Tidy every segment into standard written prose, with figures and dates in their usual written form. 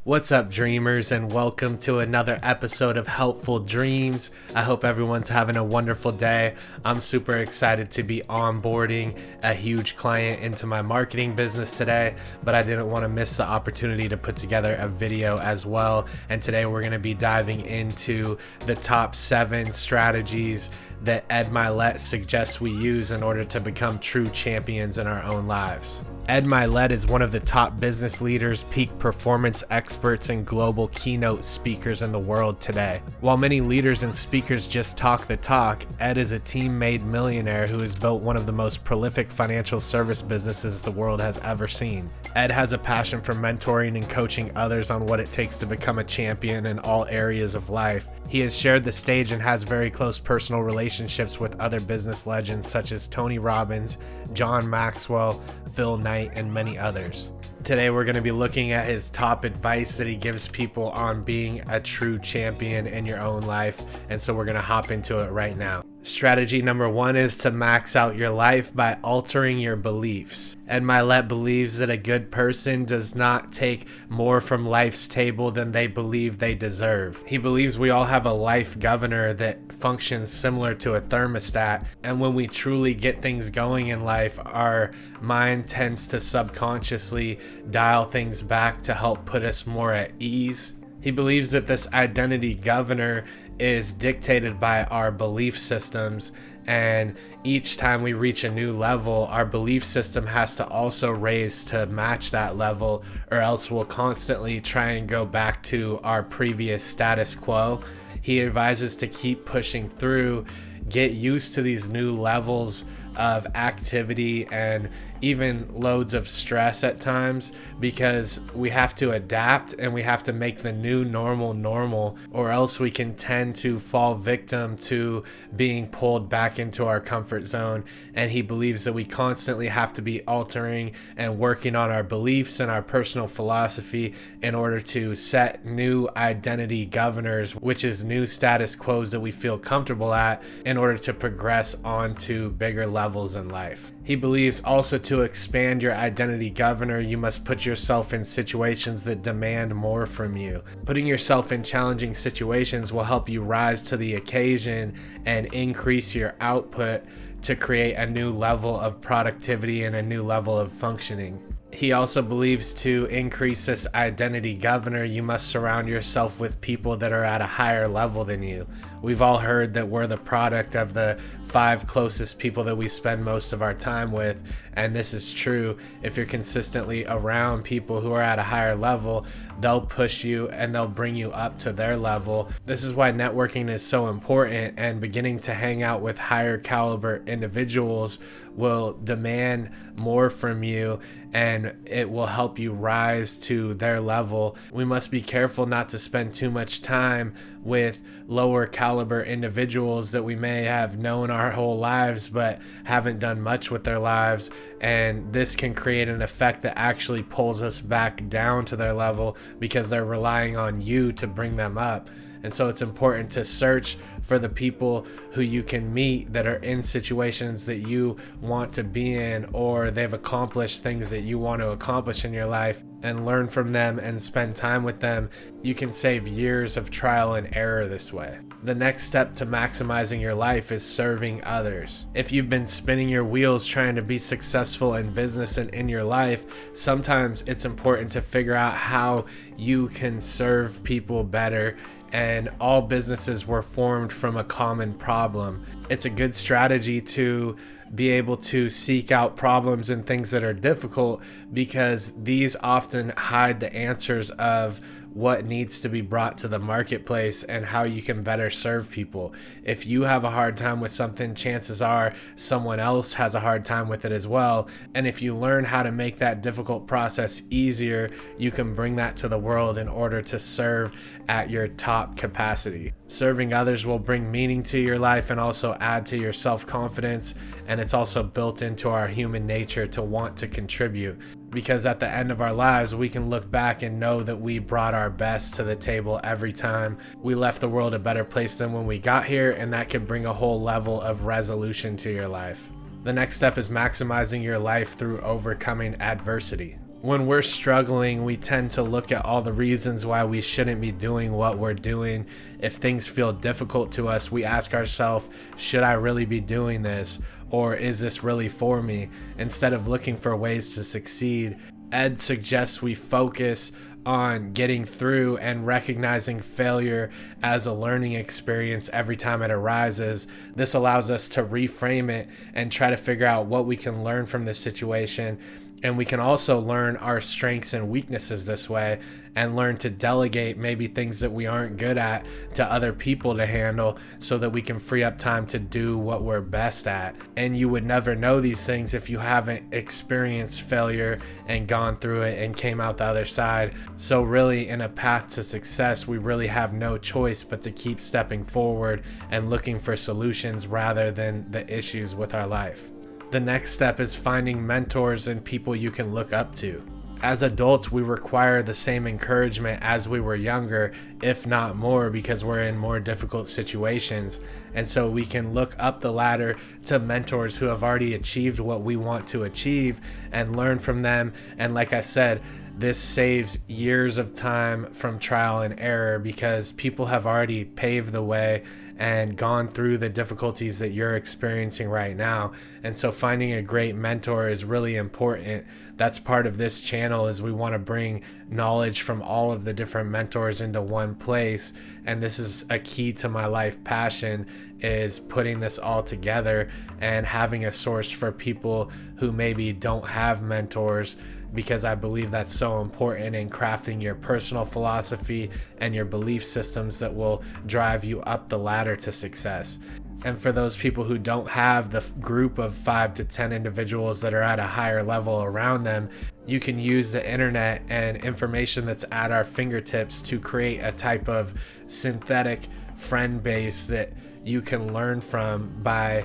What's up, dreamers, and welcome to another episode of Helpful Dreams. I hope everyone's having a wonderful day. I'm super excited to be onboarding a huge client into my marketing business today, but I didn't want to miss the opportunity to put together a video as well. And today we're going to be diving into the top 7 strategies that Ed Mylett suggests we use in order to become true champions in our own lives. Ed Mylett is one of the top business leaders, peak performance experts, and global keynote speakers in the world today. While many leaders and speakers just talk the talk, Ed is a team-made millionaire who has built one of the most prolific financial service businesses the world has ever seen. Ed has a passion for mentoring and coaching others on what it takes to become a champion in all areas of life. He has shared the stage and has very close personal relationships with other business legends such as Tony Robbins, John Maxwell, Phil Knight, and many others. Today we're going to be looking at his top advice that he gives people on being a true champion in your own life, and so we're going to hop into it right now. Strategy number 1 is to max out your life by altering your beliefs. Ed Mylett believes that a good person does not take more from life's table than they believe they deserve. He believes we all have a life governor that functions similar to a thermostat, and when we truly get things going in life, our mind tends to subconsciously dial things back to help put us more at ease. He believes that this identity governor is dictated by our belief systems, and each time we reach a new level, our belief system has to also raise to match that level, or else we'll constantly try and go back to our previous status quo. He advises to keep pushing through, get used to these new levels of activity and even loads of stress at times, because we have to adapt and we have to make the new normal, or else we can tend to fall victim to being pulled back into our comfort zone. And he believes that we constantly have to be altering and working on our beliefs and our personal philosophy in order to set new identity governors, which is new status quos that we feel comfortable at, in order to progress on to bigger levels in life. He believes also to expand your identity governor, you must put yourself in situations that demand more from you. Putting yourself in challenging situations will help you rise to the occasion and increase your output to create a new level of productivity and a new level of functioning. He also believes to increase this identity governor, you must surround yourself with people that are at a higher level than you. We've all heard that we're the product of the 5 closest people that we spend most of our time with, and this is true. If you're consistently around people who are at a higher level, they'll push you and they'll bring you up to their level. This is why networking is so important, and beginning to hang out with higher caliber individuals will demand more from you, and it will help you rise to their level. We must be careful not to spend too much time with lower caliber individuals that we may have known our whole lives but haven't done much with their lives, and this can create an effect that actually pulls us back down to their level because they're relying on you to bring them up. And so it's important to search for the people who you can meet that are in situations that you want to be in, or they've accomplished things that you want to accomplish in your life, and learn from them and spend time with them. You can save years of trial and error this way. The next step to maximizing your life is serving others. If you've been spinning your wheels trying to be successful in business and in your life, sometimes it's important to figure out how you can serve people better. And all businesses were formed from a common problem. It's a good strategy to be able to seek out problems and things that are difficult, because these often hide the answers of what needs to be brought to the marketplace and how you can better serve people. If you have a hard time with something, chances are someone else has a hard time with it as well. And if you learn how to make that difficult process easier, you can bring that to the world in order to serve at your top capacity. Serving others will bring meaning to your life and also add to your self-confidence, and it's also built into our human nature to want to contribute, because at the end of our lives we can look back and know that we brought our best to the table every time. We left the world a better place than when we got here, and that can bring a whole level of resolution to your life. The next step is maximizing your life through overcoming adversity. When we're struggling, we tend to look at all the reasons why we shouldn't be doing what we're doing. If things feel difficult to us, we ask ourselves, should I really be doing this? Or is this really for me? Instead of looking for ways to succeed, Ed suggests we focus on getting through and recognizing failure as a learning experience every time it arises. This allows us to reframe it and try to figure out what we can learn from this situation. And we can also learn our strengths and weaknesses this way, and learn to delegate maybe things that we aren't good at to other people to handle, so that we can free up time to do what we're best at. And you would never know these things if you haven't experienced failure and gone through it and came out the other side. So really, in a path to success, we really have no choice but to keep stepping forward and looking for solutions rather than the issues with our life. The next step is finding mentors and people you can look up to. As adults, we require the same encouragement as we were younger, if not more, because we're in more difficult situations. And so we can look up the ladder to mentors who have already achieved what we want to achieve and learn from them. And like I said, this saves years of time from trial and error, because people have already paved the way and gone through the difficulties that you're experiencing right now. And so finding a great mentor is really important. That's part of this channel, is we want to bring knowledge from all of the different mentors into one place. And this is a key to my life passion, is putting this all together and having a source for people who maybe don't have mentors, because I believe that's so important in crafting your personal philosophy and your belief systems that will drive you up the ladder to success. And for those people who don't have the group of 5 to 10 individuals that are at a higher level around them, you can use the internet and information that's at our fingertips to create a type of synthetic friend base that you can learn from by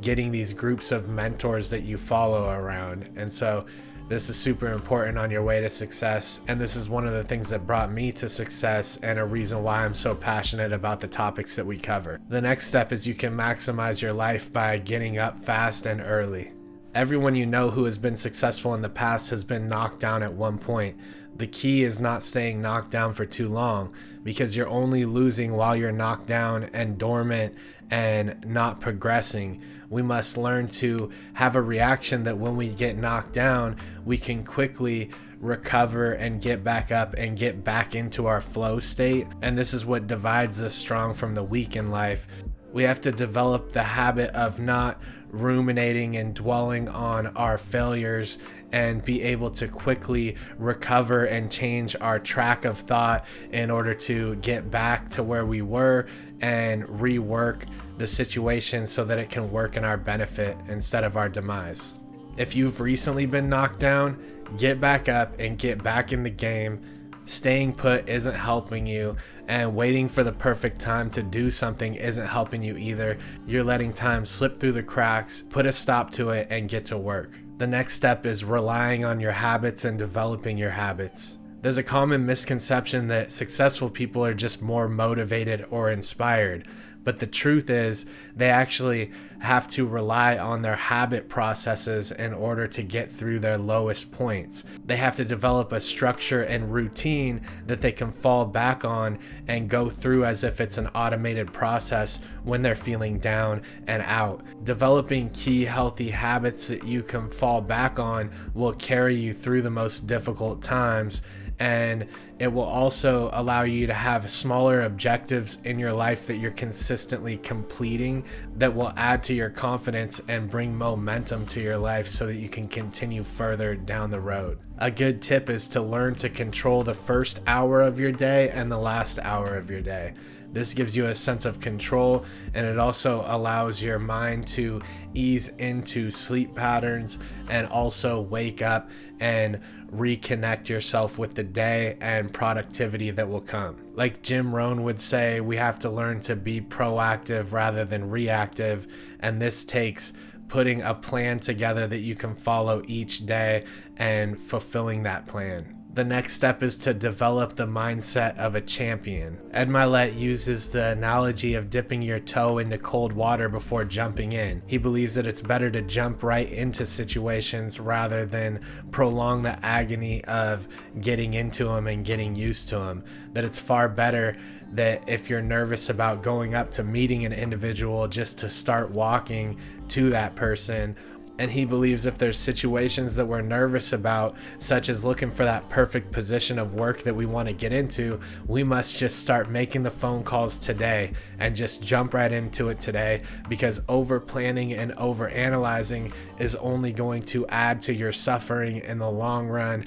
getting these groups of mentors that you follow around. And so this is super important on your way to success. And this is one of the things that brought me to success, and a reason why I'm so passionate about the topics that we cover. The next step is you can maximize your life by getting up fast and early. Everyone you know who has been successful in the past has been knocked down at one point. The key is not staying knocked down for too long, because you're only losing while you're knocked down and dormant and not progressing. We must learn to have a reaction that when we get knocked down, we can quickly recover and get back up and get back into our flow state. And this is what divides the strong from the weak in life. We have to develop the habit of not ruminating and dwelling on our failures, and be able to quickly recover and change our track of thought in order to get back to where we were and rework the situation so that it can work in our benefit instead of our demise. If you've recently been knocked down, get back up and get back in the game. Staying put isn't helping you, and waiting for the perfect time to do something isn't helping you either. You're letting time slip through the cracks. Put a stop to it and get to work. The next step is relying on your habits and developing your habits. There's a common misconception that successful people are just more motivated or inspired. But the truth is, they actually have to rely on their habit processes in order to get through their lowest points. They have to develop a structure and routine that they can fall back on and go through as if it's an automated process when they're feeling down and out. Developing key healthy habits that you can fall back on will carry you through the most difficult times. And it will also allow you to have smaller objectives in your life that you're consistently completing, that will add to your confidence and bring momentum to your life so that you can continue further down the road. A good tip is to learn to control the first hour of your day and the last hour of your day. This gives you a sense of control, and it also allows your mind to ease into sleep patterns and also wake up and reconnect yourself with the day and productivity that will come. Like Jim Rohn would say, we have to learn to be proactive rather than reactive, and this takes putting a plan together that you can follow each day and fulfilling that plan. The next step is to develop the mindset of a champion. Ed Mylett uses the analogy of dipping your toe into cold water before jumping in. He believes that it's better to jump right into situations rather than prolong the agony of getting into them and getting used to them. That it's far better that if you're nervous about going up to meeting an individual, just to start walking to that person. And he believes if there's situations that we're nervous about, such as looking for that perfect position of work that we want to get into, we must just start making the phone calls today and just jump right into it today, because over planning and over analyzing is only going to add to your suffering in the long run.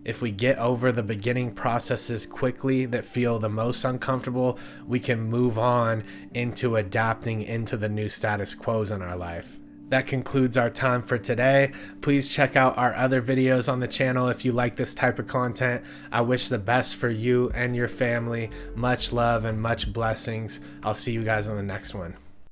If we get over the beginning processes quickly that feel the most uncomfortable, we can move on into adapting into the new status quos in our life. That concludes our time for today. Please check out our other videos on the channel if you like this type of content. I wish the best for you and your family. Much love and much blessings. I'll see you guys on the next one.